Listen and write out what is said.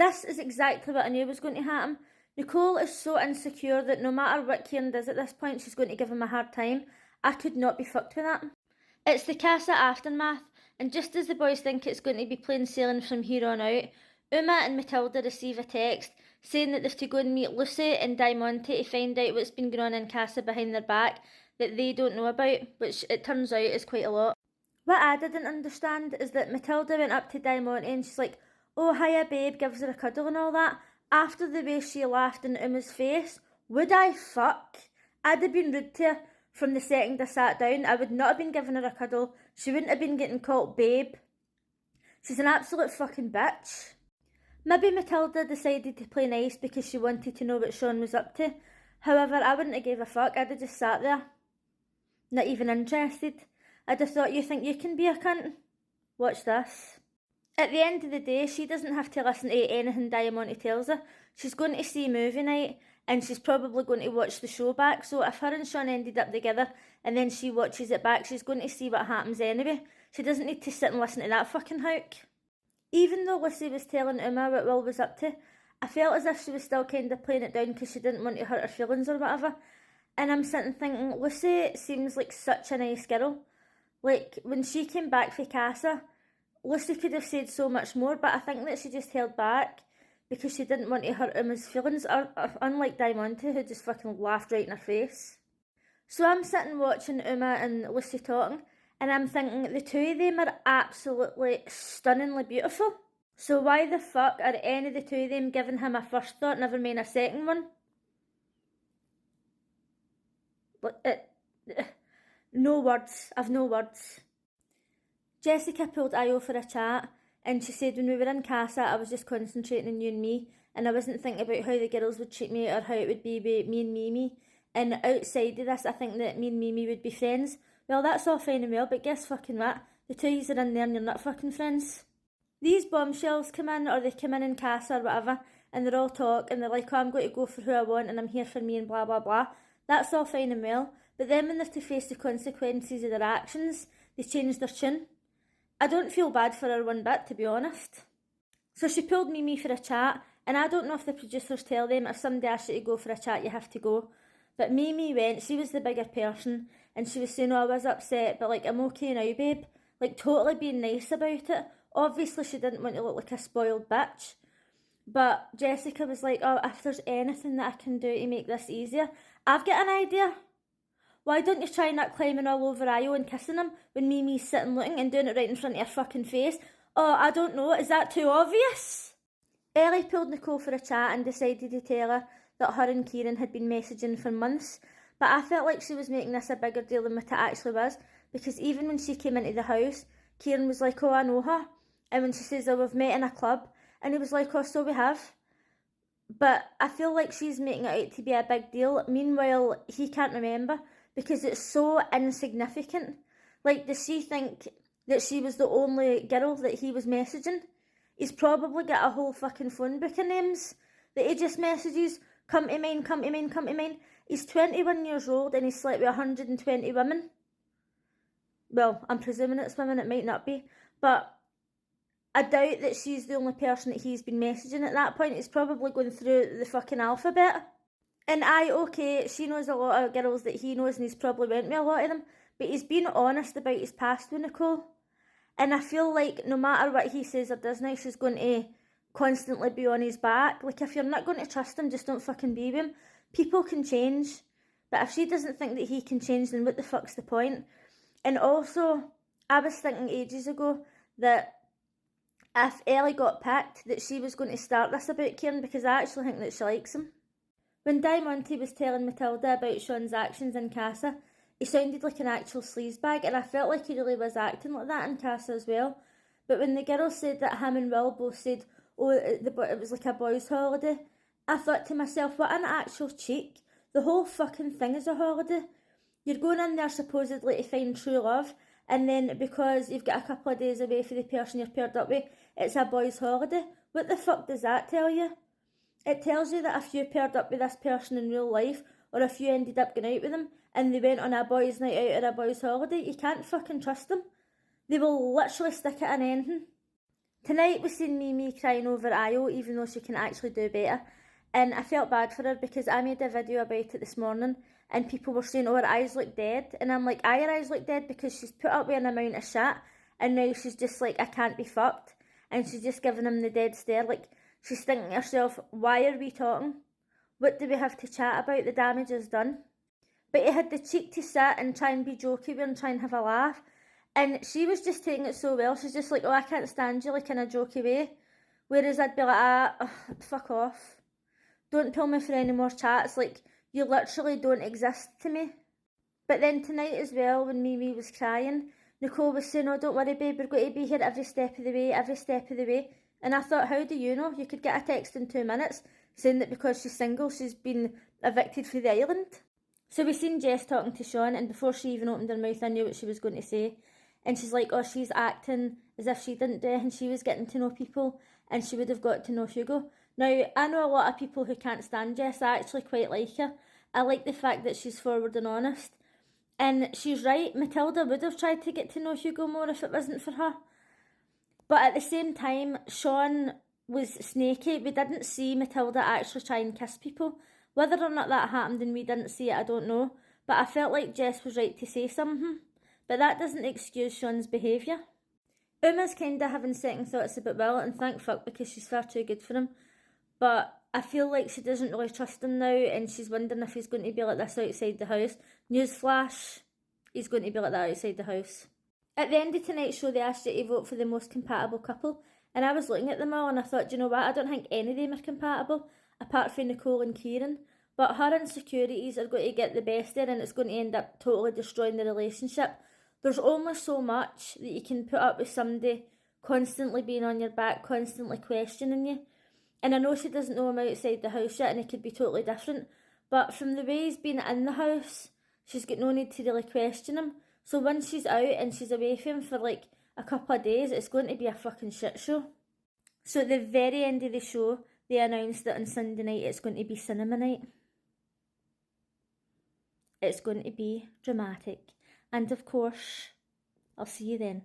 This is exactly what I knew was going to happen. Nicole is so insecure that no matter what Kieran does at this point, she's going to give him a hard time. I could not be fucked with that. It's the casa aftermath, and just as the boys think it's going to be plain sailing from here on out, Uma and Matilda receive a text saying that they've to go and meet Lucy and Diamante to find out what's been going on in casa behind their back that they don't know about, which it turns out is quite a lot. What I didn't understand is that Matilda went up to Diamante and she's like, "Oh, hiya babe," gives her a cuddle and all that. After the way she laughed in Uma's face, would I fuck? I'd have been rude to her from the second I sat down. I would not have been giving her a cuddle. She wouldn't have been getting called babe. She's an absolute fucking bitch. Maybe Matilda decided to play nice because she wanted to know what Sean was up to. However, I wouldn't have gave a fuck. I'd have just sat there, not even interested. I'd have thought, you think you can be a cunt? Watch this. At the end of the day, she doesn't have to listen to anything Diamante tells her. She's going to see movie night, and she's probably going to watch the show back. So if her and Sean ended up together, and then she watches it back, she's going to see what happens anyway. She doesn't need to sit and listen to that fucking hook. Even though Lucy was telling Uma what Will was up to, I felt as if she was still kind of playing it down because she didn't want to hurt her feelings or whatever. And I'm sitting thinking, Lucy seems like such a nice girl. Like, when she came back for casa, Lucy could have said so much more, but I think that she just held back because she didn't want to hurt Uma's feelings, unlike Diamante, who just fucking laughed right in her face. So I'm sitting watching Uma and Lucy talking, and I'm thinking the two of them are absolutely stunningly beautiful. So why the fuck are any of the two of them giving him a first thought, never mind a second one? No words. I've no words. Jessica pulled Ayo for a chat, and she said when we were in casa, I was just concentrating on you and me, and I wasn't thinking about how the girls would treat me or how it would be with me and Mimi. And outside of this, I think that me and Mimi would be friends. Well, that's all fine and well, but guess fucking what? The two of yous are in there and you're not fucking friends. These bombshells come in, or they come in casa or whatever, and they're all talk, and they're like, oh, I'm going to go for who I want, and I'm here for me, and blah, blah, blah. That's all fine and well, but then when they're to face the consequences of their actions, they change their tune. I don't feel bad for her one bit, to be honest. So she pulled Mimi for a chat, and I don't know if the producers tell them if somebody asks you to go for a chat, you have to go. But Mimi went, she was the bigger person, and she was saying, oh, I was upset, but like, I'm okay now, babe. Like, totally being nice about it. Obviously, she didn't want to look like a spoiled bitch. But Jessica was like, oh, if there's anything that I can do to make this easier, I've got an idea. Why don't you try not climbing all over Ayo and kissing him when Mimi's sitting looking and doing it right in front of your fucking face? Oh, I don't know, is that too obvious? Ellie pulled Nicole for a chat and decided to tell her that her and Kieran had been messaging for months, but I felt like she was making this a bigger deal than what it actually was, because even when she came into the house, Kieran was like, oh, I know her, and when she says, oh, we've met in a club, and he was like, oh, so we have. But I feel like she's making it out to be a big deal, meanwhile, he can't remember, because it's so insignificant. Like, does she think that she was the only girl that he was messaging? He's probably got a whole fucking phone book of names that he just messages, come to mine, come to mine, come to mine. He's 21 years old and he's slept with 120 women. Well, I'm presuming it's women, it might not be. But I doubt that she's the only person that he's been messaging at that point. He's probably going through the fucking alphabet. And okay, she knows a lot of girls that he knows and he's probably went with a lot of them. But he's been honest about his past with Nicole. And I feel like no matter what he says or does now, she's going to constantly be on his back. Like, if you're not going to trust him, just don't fucking be with him. People can change. But if she doesn't think that he can change, then what the fuck's the point? And also, I was thinking ages ago that if Ellie got picked, that she was going to start this about Kieran, because I actually think that she likes him. When Diamante was telling Matilda about Sean's actions in casa, he sounded like an actual sleazebag, and I felt like he really was acting like that in casa as well. But when the girls said that him and Will both said, oh, it was like a boys' holiday, I thought to myself, what an actual cheek. The whole fucking thing is a holiday. You're going in there supposedly to find true love, and then because you've got a couple of days away for the person you're paired up with, it's a boys' holiday. What the fuck does that tell you? It tells you that if you paired up with this person in real life, or if you ended up going out with them, and they went on a boys' night out or a boys' holiday, you can't fucking trust them. They will literally stick it in anything. Tonight we seen Mimi crying over Ayo, even though she can actually do better. And I felt bad for her because I made a video about it this morning and people were saying, oh, her eyes look dead. And I'm like, aye, her eyes look dead because she's put up with an amount of shit and now she's just like, I can't be fucked. And she's just giving him the dead stare. Like, she's thinking to herself, why are we talking? What do we have to chat about? The damage is done. But he had the cheek to sit and try and be jokey with her and try and have a laugh. And she was just taking it so well. She's just like, oh, I can't stand you, like in a jokey way. Whereas I'd be like, fuck off. Don't pull me for any more chats. Like, you literally don't exist to me. But then tonight as well, when Mimi was crying, Nicole was saying, oh, don't worry, babe, we're going to be here every step of the way, every step of the way. And I thought, how do you know? You could get a text in 2 minutes saying that because she's single, she's been evicted from the island. So we seen Jess talking to Sean, and before she even opened her mouth, I knew what she was going to say. And she's like, oh, she's acting as if she didn't do it, and she was getting to know people, and she would have got to know Hugo. Now, I know a lot of people who can't stand Jess. I actually quite like her. I like the fact that she's forward and honest. And she's right, Matilda would have tried to get to know Hugo more if it wasn't for her. But at the same time, Sean was snaky. We didn't see Matilda actually try and kiss people. Whether or not that happened and we didn't see it, I don't know. But I felt like Jess was right to say something. But that doesn't excuse Sean's behaviour. Uma's kind of having second thoughts about Will, and thank fuck because she's far too good for him. But I feel like she doesn't really trust him now, and she's wondering if he's going to be like this outside the house. Newsflash, he's going to be like that outside the house. At the end of tonight's show, they asked you to vote for the most compatible couple, and I was looking at them all and I thought, do you know what, I don't think any of them are compatible, apart from Nicole and Kieran. But her insecurities are going to get the best there, and it's going to end up totally destroying the relationship. There's only so much that you can put up with somebody constantly being on your back, constantly questioning you. And I know she doesn't know him outside the house yet, and it could be totally different. But from the way he's been in the house, she's got no need to really question him. So once she's out and she's away from him for like a couple of days, it's going to be a fucking shit show. So at the very end of the show, they announced that on Sunday night it's going to be cinema night. It's going to be dramatic. And of course, I'll see you then.